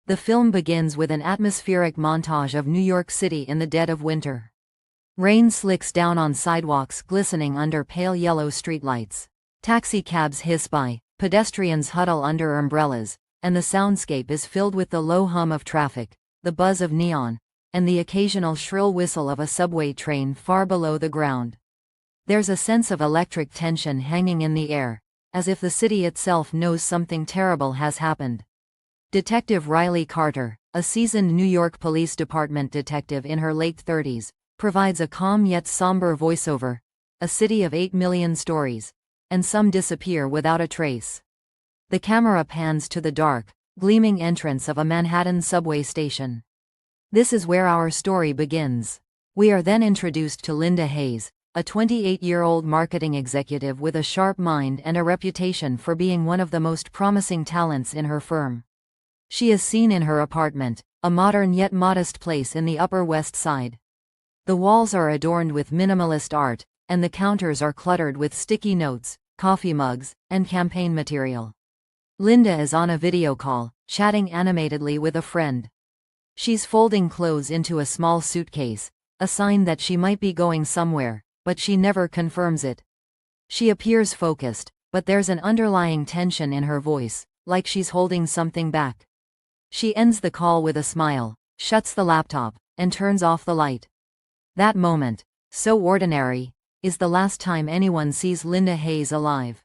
The film begins with an atmospheric montage of New York City in the dead of winter. Rain slicks down on sidewalks glistening under pale yellow streetlights. Taxi cabs hiss by, pedestrians huddle under umbrellas, and the soundscape is filled with the low hum of traffic, the buzz of neon, and the occasional shrill whistle of a subway train far below the ground. There's a sense of electric tension hanging in the air, as if the city itself knows something terrible has happened. Detective Riley Carter, a seasoned New York Police Department detective in her late 30s, provides a calm yet somber voiceover. A city of 8 million stories, and some disappear without a trace. The camera pans to the dark, gleaming entrance of a Manhattan subway station. This is where our story begins. We are then introduced to Linda Hayes, a 28-year-old marketing executive with a sharp mind and a reputation for being one of the most promising talents in her firm. She is seen in her apartment, a modern yet modest place in the Upper West Side. The walls are adorned with minimalist art, and the counters are cluttered with sticky notes, coffee mugs, and campaign material. Linda is on a video call, chatting animatedly with a friend. She's folding clothes into a small suitcase, a sign that she might be going somewhere, but she never confirms it. She appears focused, but there's an underlying tension in her voice, like she's holding something back. She ends the call with a smile, shuts the laptop, and turns off the light. That moment, so ordinary, is the last time anyone sees Linda Hayes alive.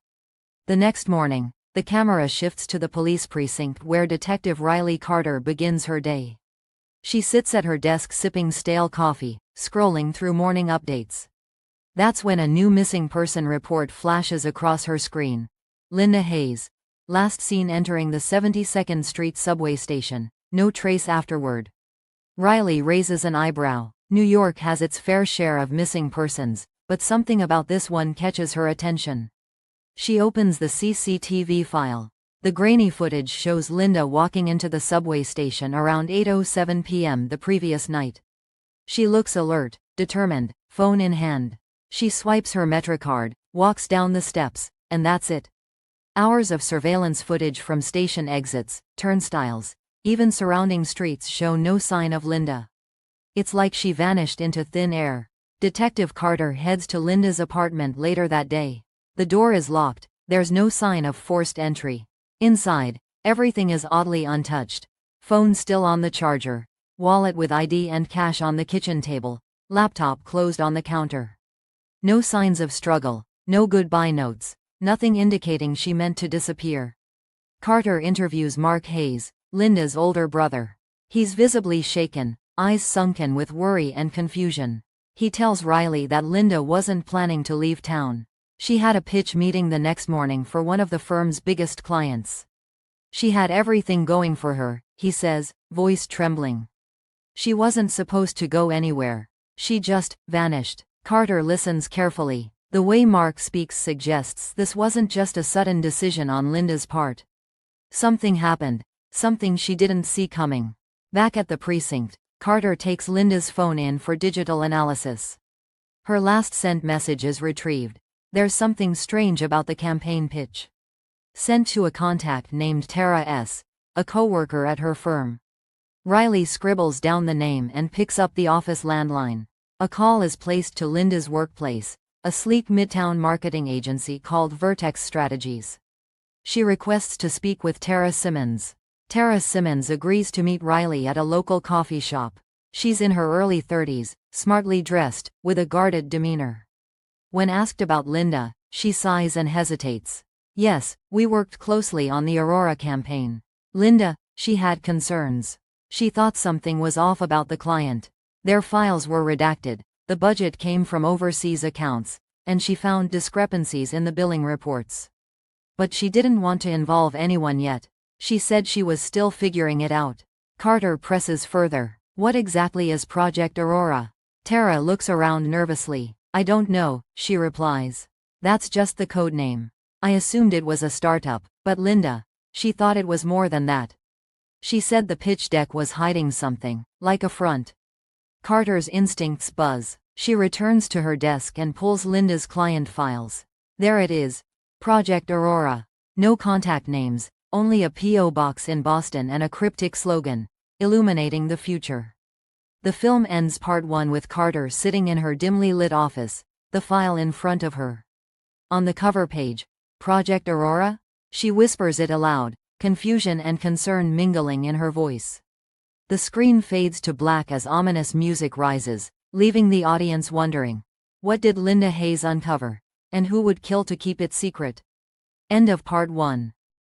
The next morning, the camera shifts to the police precinct where Detective Riley Carter begins her day. She sits at her desk sipping stale coffee, scrolling through morning updates. That's when a new missing person report flashes across her screen. Linda Hayes, last seen entering the 72nd Street subway station, no trace afterward. Riley raises an eyebrow. New York has its fair share of missing persons, but something about this one catches her attention. She opens the CCTV file. The grainy footage shows Linda walking into the subway station around 8:07 p.m. the previous night. She looks alert, determined, phone in hand. She swipes her MetroCard, walks down the steps, and that's it. Hours of surveillance footage from station exits, turnstiles, even surrounding streets show no sign of Linda. It's like she vanished into thin air. Detective Carter heads to Linda's apartment later that day. The door is locked, there's no sign of forced entry. Inside, everything is oddly untouched. Phone still on the charger, wallet with ID and cash on the kitchen table, laptop closed on the counter. No signs of struggle, no goodbye notes, nothing indicating she meant to disappear. Carter interviews Mark Hayes, Linda's older brother. He's visibly shaken, eyes sunken with worry and confusion. He tells Riley that Linda wasn't planning to leave town. She had a pitch meeting the next morning for one of the firm's biggest clients. She had everything going for her, he says, voice trembling. She wasn't supposed to go anywhere. She just vanished. Carter listens carefully. The way Mark speaks suggests this wasn't just a sudden decision on Linda's part. Something happened, something she didn't see coming. Back at the precinct, Carter takes Linda's phone in for digital analysis. Her last sent message is retrieved. There's something strange about the campaign pitch. Sent to a contact named Tara S., a coworker at her firm. Riley scribbles down the name and picks up the office landline. A call is placed to Linda's workplace, a sleek midtown marketing agency called Vertex Strategies. She requests to speak with Tara Simmons. Tara Simmons agrees to meet Riley at a local coffee shop. She's in her early 30s, smartly dressed, with a guarded demeanor. When asked about Linda, she sighs and hesitates. Yes, we worked closely on the Aurora campaign. Linda, she had concerns. She thought something was off about the client. Their files were redacted, the budget came from overseas accounts, and she found discrepancies in the billing reports. But she didn't want to involve anyone yet. She said she was still figuring it out. Carter presses further. What exactly is Project Aurora? Tara looks around nervously. I don't know, she replies. That's just the code name. I assumed it was a startup, but Linda, she thought it was more than that. She said the pitch deck was hiding something, like a front. Carter's instincts buzz. She returns to her desk and pulls Linda's client files. There it is. Project Aurora. No contact names, Only a P.O. box in Boston and a cryptic slogan, illuminating the future. The film ends part 1 with Carter sitting in her dimly lit office, the file in front of her. On the cover page, "Project Aurora?" She whispers it aloud, confusion and concern mingling in her voice. The screen fades to black as ominous music rises, leaving the audience wondering, what did Linda Hayes uncover? And who would kill to keep it secret? End of part 1.